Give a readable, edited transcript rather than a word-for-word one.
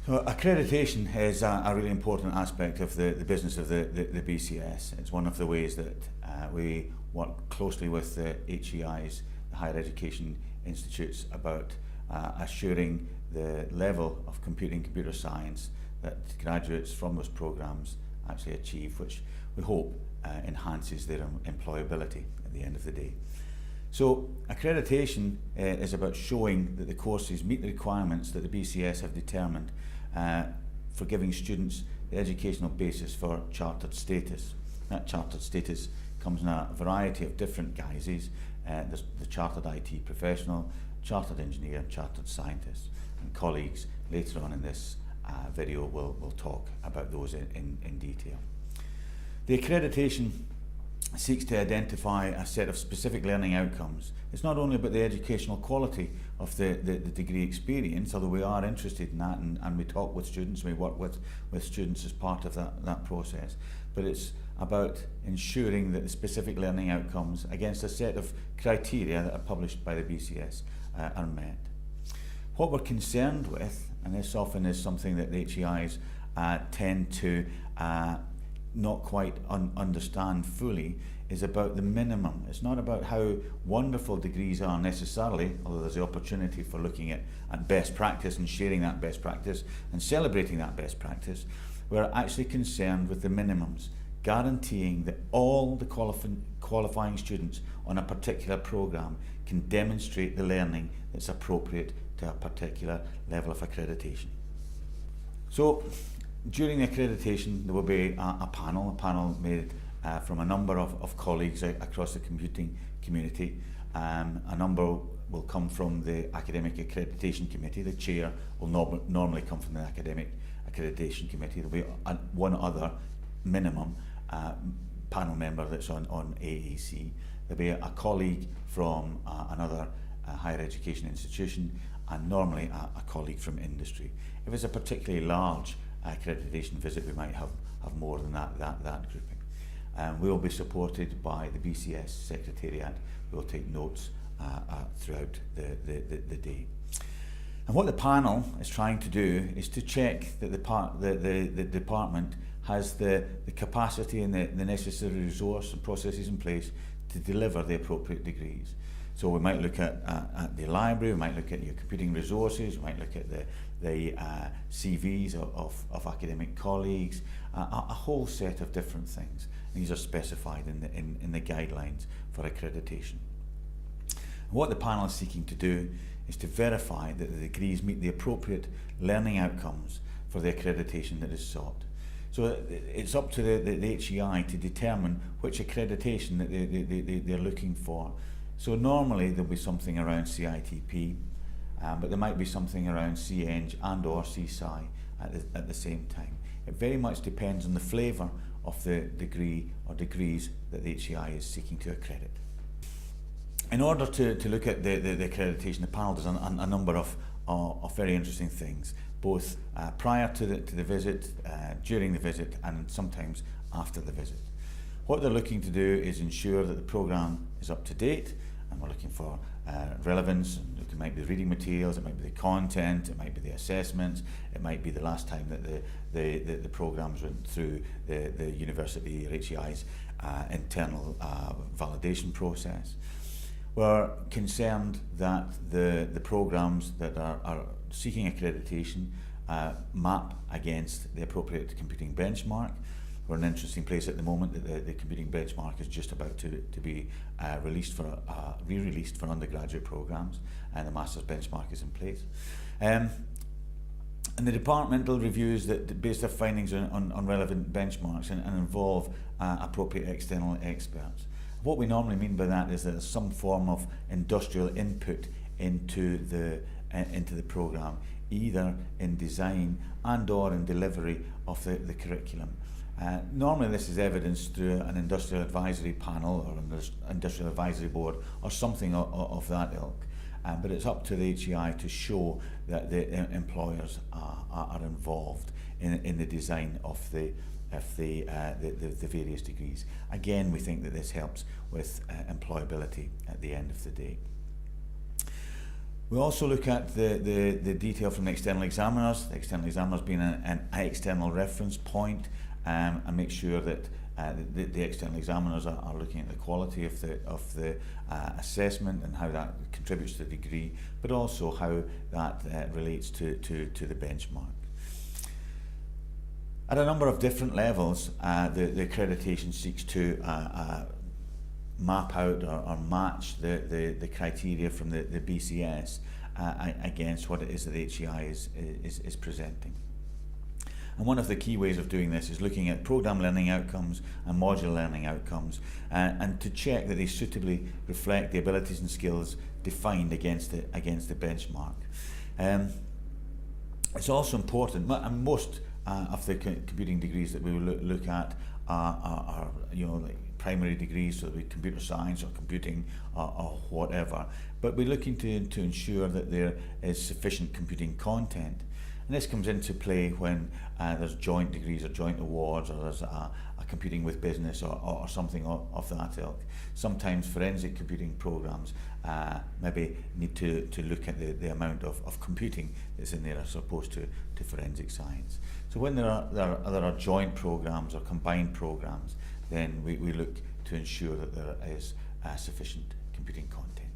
So accreditation is a really important aspect of the business of the BCS. It's one of the ways that we work closely with the HEIs, the higher education institutes, about assuring the level of computer science that graduates from those programs actually achieve, which we hope enhances their employability at the end of the day. So accreditation is about showing that the courses meet the requirements that the BCS have determined for giving students the educational basis for chartered status. That chartered status comes in a variety of different guises. There's the chartered IT professional, chartered engineer, chartered scientist, and colleagues later on in this video will talk about those in detail. The accreditation seeks to identify a set of specific learning outcomes. It's not only about the educational quality of the degree experience, although we are interested in that, and we talk with students, we work with students as part of that process, but it's about ensuring that the specific learning outcomes against a set of criteria that are published by the BCS are met. What we're concerned with, and this often is something that the HEIs tend to not quite understand fully, is about the minimum. It's not about how wonderful degrees are necessarily, although there's the opportunity for looking at best practice and sharing that best practice and celebrating that best practice. We're actually concerned with the minimums, guaranteeing that all the qualifying students on a particular programme can demonstrate the learning that's appropriate to a particular level of accreditation. So during the accreditation there will be a panel made from a number of colleagues across the computing community. A number will come from the Academic Accreditation Committee. The chair will normally come from the Academic Accreditation Committee. There will be one other minimum panel member that's on AAC. There'll be a colleague from another higher education institution, and normally a colleague from industry. If it's a particularly large accreditation visit, we might have more than that grouping. We will be supported by the BCS Secretariat, who will take notes throughout the day. And what the panel is trying to do is to check that the department has the capacity and the necessary resource and processes in place to deliver the appropriate degrees. So we might look at the library, we might look at your computing resources, we might look at the CVs of academic colleagues, a whole set of different things. These are specified in the guidelines for accreditation. What the panel is seeking to do is to verify that the degrees meet the appropriate learning outcomes for the accreditation that is sought. So it's up to the HEI to determine which accreditation that they're looking for. So normally there'll be something around CITP, but there might be something around CEng and or CSci at the same time. It very much depends on the flavour of the degree or degrees that the HEI is seeking to accredit. In order to look at the accreditation, the panel does a number of very interesting things, both prior to the visit, during the visit, and sometimes after the visit. What they're looking to do is ensure that the programme is up to date, and we're looking for relevance. It might be the reading materials, it might be the content, it might be the assessments, it might be the last time that the programmes went through the university or HEI's internal validation process. We're concerned that the programmes that are seeking accreditation map against the appropriate computing benchmark. We're in an interesting place at the moment that the computing benchmark is just about to be re-released for undergraduate programmes, and the master's benchmark is in place. And the departmental reviews that base their findings on relevant benchmarks and involve appropriate external experts. What we normally mean by that is that there's some form of industrial input into the programme, either in design and or in delivery of the curriculum. Normally this is evidenced through an industrial advisory panel or an industrial advisory board or something of that ilk. But it's up to the HEI to show that the employers are involved in the design of the various degrees. Again, we think that this helps with employability at the end of the day. We also look at the detail from the external examiners, the external examiners being an external reference point, and make sure that the external examiners are looking at the quality of the assessment and how that contributes to the degree, but also how that relates to the benchmark. At a number of different levels, the accreditation seeks to map out or match the criteria from the BCS against what it is that the HEI is presenting. And one of the key ways of doing this is looking at programme learning outcomes and module learning outcomes, and to check that they suitably reflect the abilities and skills defined against the benchmark. It's also important, and most of the computing degrees that we will look at are like primary degrees, so with computer science or computing or whatever. But we're looking to ensure that there is sufficient computing content. And this comes into play when there's joint degrees or joint awards, or there's a computing with business or something of that ilk. Sometimes forensic computing programs maybe need to look at the amount of computing that's in there as opposed to forensic science. So when there are joint programs or combined programs, then we look to ensure that there is sufficient computing content.